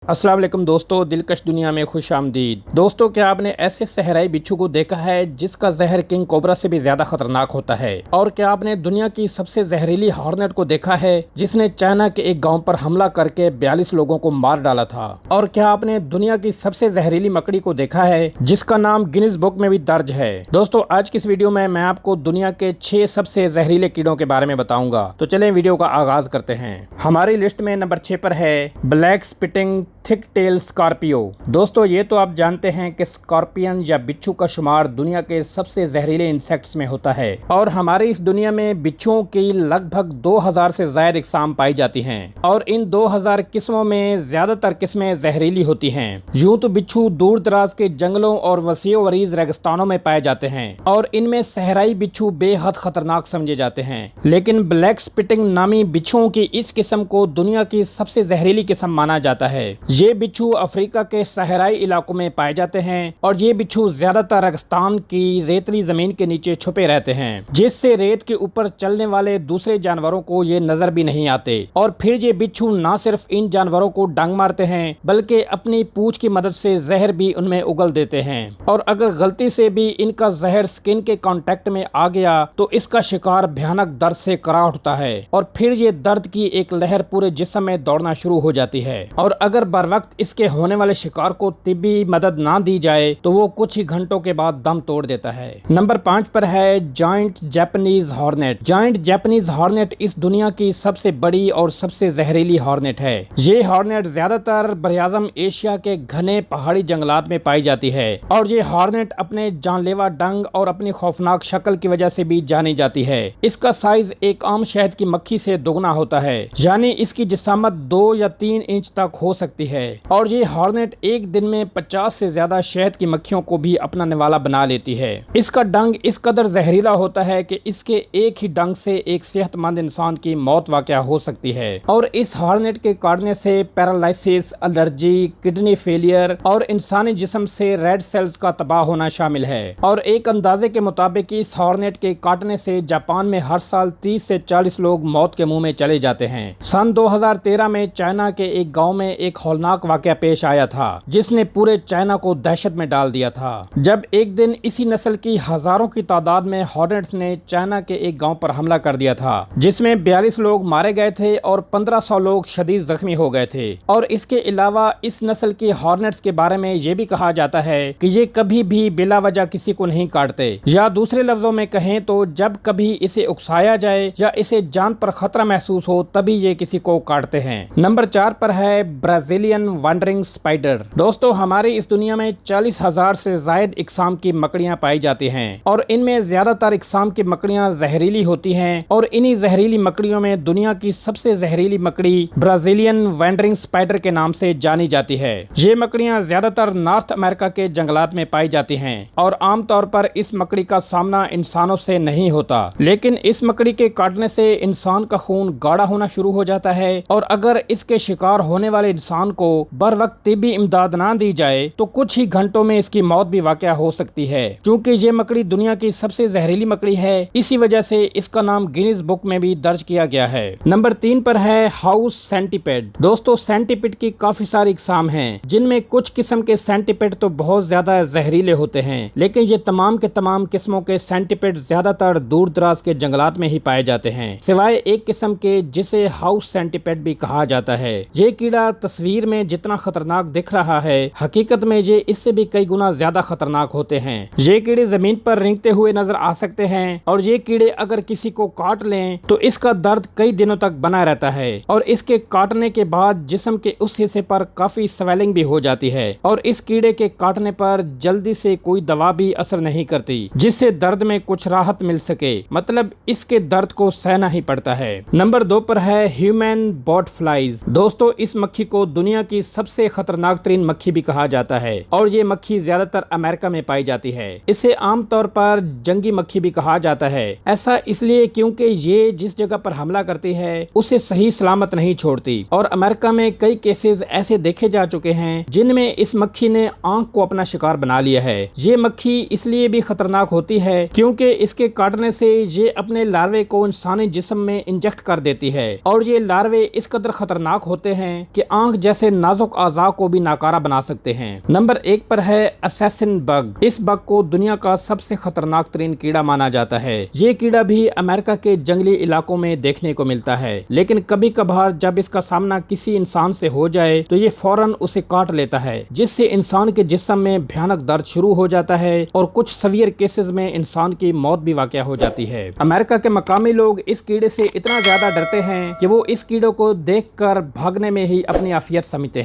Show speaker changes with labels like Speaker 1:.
Speaker 1: अस्सलाम वालेकुम दोस्तों, दिलकश दुनिया में खुश आमदीद। दोस्तों, क्या आपने ऐसे सहराई बिच्छू को देखा है जिसका जहर किंग कोबरा से भी ज्यादा खतरनाक होता है? और क्या आपने दुनिया की सबसे जहरीली हॉर्नेट को देखा है जिसने चाइना के एक गांव पर हमला करके 42 लोगों को मार डाला था? और क्या आपने दुनिया की सबसे जहरीली मकड़ी को देखा है जिसका नाम गिनीज बुक में भी दर्ज है? दोस्तों, आज की इस वीडियो में मैं आपको दुनिया के 6 सबसे जहरीले कीड़ों के बारे में बताऊंगा। तो चलें वीडियो का आगाज करते हैं। हमारी लिस्ट में नंबर 6 पर है black spitting thick tail scorpion. दोस्तों, ये तो आप जानते हैं कि स्कॉर्पियन या बिच्छू का शुमार दुनिया के सबसे जहरीले इंसेक्ट्स में होता है और हमारी इस दुनिया में बिच्छुओं की लगभग 2000 से ज्यादा इकसाम पाई जाती हैं और इन 2000 किस्मों में ज्यादातर किस्में जहरीली होती हैं। यूं तो बिच्छू दूर दराज के जंगलों और वसीओ वरीज रेगिस्तानों में पाए जाते हैं और इनमें सहराई बिच्छू बेहद खतरनाक समझे जाते हैं, लेकिन ब्लैक स्पिटिंग नामी बिच्छुओं की इस किस्म को दुनिया की सबसे जहरीली किस्म माना जाता है। ये बिच्छू अफ्रीका के सहराई इलाकों में पाए जाते हैं और ये बिच्छू ज्यादातर रेगिस्तान की रेतली जमीन के नीचे छुपे रहते हैं, जिससे रेत के ऊपर चलने वाले दूसरे जानवरों को ये नजर भी नहीं आते। और फिर ये बिच्छू न सिर्फ इन जानवरों को डंग मारते हैं बल्कि अपनी पूंछ की मदद से जहर भी उनमें उगल देते हैं और अगर गलती से भी इनका जहर स्किन के कांटेक्ट में आ गया तो इसका शिकार भयानक दर्द से कराह उठता है और फिर ये दर्द की एक लहर पूरे जिस्म में दौड़ना शुरू हो जाती है और अगर बर वक्त इसके होने वाले शिकार को तिब्बी मदद ना दी जाए तो वो कुछ ही घंटों के बाद दम तोड़ देता है। नंबर 5 पर है giant Japanese hornet. Giant Japanese hornet इस दुनिया की सबसे बड़ी और सबसे जहरीली हॉर्नेट है। ये हॉर्नेट ज्यादातर बरआज़म एशिया के घने पहाड़ी जंगलात में पाई जाती है और ये हॉर्नेट अपने जानलेवा डंग और अपनी खौफनाक शक्ल की वजह से भी जानी जाती है। इसका साइज एक आम शहद की मक्खी से दोगुना होता है, यानी इसकी जिसामत 2 या 3 इंच तक हो सकती है और ये हॉर्नेट एक दिन में 50 से ज्यादा शहद की मक्खियों को भी अपना निवाला बना लेती है। इसका डंग इस कदर जहरीला होता है कि इसके एक ही डंग से एक सेहतमंद इंसान की मौत वाक़या हो सकती है और इस हॉर्नेट के काटने से पैरालिसिस, एलर्जी, किडनी फेलियर और इंसानी जिस्म से रेड सेल्स का तबाह होना शामिल है। और एक अंदाजे के मुताबिक इस हॉर्नेट के काटने से जापान में हर साल 30 से 40 लोग मौत के मुंह में चले जाते हैं। सन 2013 में चाइना के एक गाँव में एक हौलनाक वाकया पेश आया था जिसने पूरे चाइना को दहशत में डाल दिया था, जब एक दिन इसी नस्ल की हजारों की तादाद में हॉर्नेट्स ने चाइना के एक गांव पर हमला कर दिया था, जिसमें 42 लोग मारे गए थे और 1500 लोग शदीद जख्मी हो गए थे। और इसके अलावा इस नस्ल की हॉर्नेट्स के बारे में ये भी कहा जाता है कि ये कभी भी बिला वजह किसी को नहीं काटते, या दूसरे लफ्जों में कहें तो जब कभी इसे उकसाया जाए या इसे जान पर खतरा महसूस हो तभी ये किसी को काटते हैं। नंबर 4 पर है ब्राजीलियन वंडरिंग स्पाइडर। दोस्तों, हमारी इस दुनिया में 40,000 से ज्यादा इकसाम की मकड़ियां पाई जाती हैं और इनमें ज्यादातर इकसाम की मकड़ियां जहरीली होती हैं और इन्हीं जहरीली मकड़ियों में दुनिया की सबसे जहरीली मकड़ी ब्राजीलियन वंडरिंग स्पाइडर के नाम से जानी जाती है। ये मकड़ियां ज्यादातर नॉर्थ अमेरिका के जंगलात में पाई जाती हैं और आमतौर पर इस मकड़ी का सामना इंसानों से नहीं होता, लेकिन इस मकड़ी के काटने से इंसान का खून गाढ़ा होना शुरू हो जाता है और अगर इसके शिकार होने वाले इंसान को बर वक्त तिब्बी इमदाद ना दी जाए तो कुछ ही घंटों में इसकी मौत भी वाक़या हो सकती है। क्योंकि ये मकड़ी दुनिया की सबसे जहरीली मकड़ी है, इसी वजह से इसका नाम गिनीज बुक में भी दर्ज किया गया है। नंबर 3 पर है हाउस सेंटीपेड। दोस्तों, सेंटीपेड की काफी सारी इकसाम हैं, जिनमें कुछ किस्म के सेंटीपेड तो बहुत ज्यादा जहरीले होते हैं, लेकिन ये तमाम के तमाम किस्मों के सेंटीपेड ज्यादातर दूर दराज के जंगलात में ही पाए जाते हैं, सिवाय एक किस्म के जिसे हाउस सेंटीपेड भी कहा जाता है। ये कीड़ा तस्वीर में जितना खतरनाक दिख रहा है, हकीकत में ये इससे भी कई गुना ज्यादा खतरनाक होते हैं। ये कीड़े जमीन पर रेंगते हुए नजर आ सकते हैं और ये कीड़े अगर किसी को काट लें तो इसका दर्द कई दिनों तक बना रहता है और इसके काटने के बाद जिस्म के उस हिस्से पर काफी स्वेलिंग भी हो जाती है और इस कीड़े के काटने पर जल्दी से कोई दवा भी असर नहीं करती जिससे दर्द में कुछ राहत मिल सके, मतलब इसके दर्द को सहना ही पड़ता है। नंबर 2 पर है ह्यूमन बॉट फ्लाइज। दोस्तों, इस मक्खी को दुनिया की सबसे खतरनाक तरीन मक्खी भी कहा जाता है और ये मक्खी ज्यादातर अमेरिका में पाई जाती है। इसे आमतौर पर जंगी मक्खी भी कहा जाता है। ऐसा इसलिए क्योंकि ये जिस जगह पर हमला करती है उसे सही सलामत नहीं छोड़ती और अमेरिका में कई केसेस ऐसे देखे जा चुके हैं जिनमें इस मक्खी ने आंख को अपना शिकार बना लिया है। ये मक्खी इसलिए भी खतरनाक होती है क्योंकि इसके काटने से ये अपने लार्वे को इंसानी जिस्म में इंजेक्ट कर देती है और ये लार्वे इस कदर खतरनाक होते हैं कि आंख जैसे से नाजुक आज़ा को भी नाकारा बना सकते हैं। नंबर 1 पर है असैसिन बग। इस बग को दुनिया का सबसे खतरनाक तरीन कीड़ा माना जाता है। ये कीड़ा भी अमेरिका के जंगली इलाकों में देखने को मिलता है, लेकिन कभी कभार जब इसका सामना किसी इंसान से हो जाए तो ये फौरन उसे काट लेता है, जिससे इंसान के जिस्म में भयानक दर्द शुरू हो जाता है और कुछ सीवियर केसेस में इंसान की मौत भी वाक़या हो जाती है। अमेरिका के मकामी लोग इस कीड़े से इतना ज्यादा डरते हैं कि वो इस कीड़े को देखकर भागने में ही अपनी आफियत समझते हैं।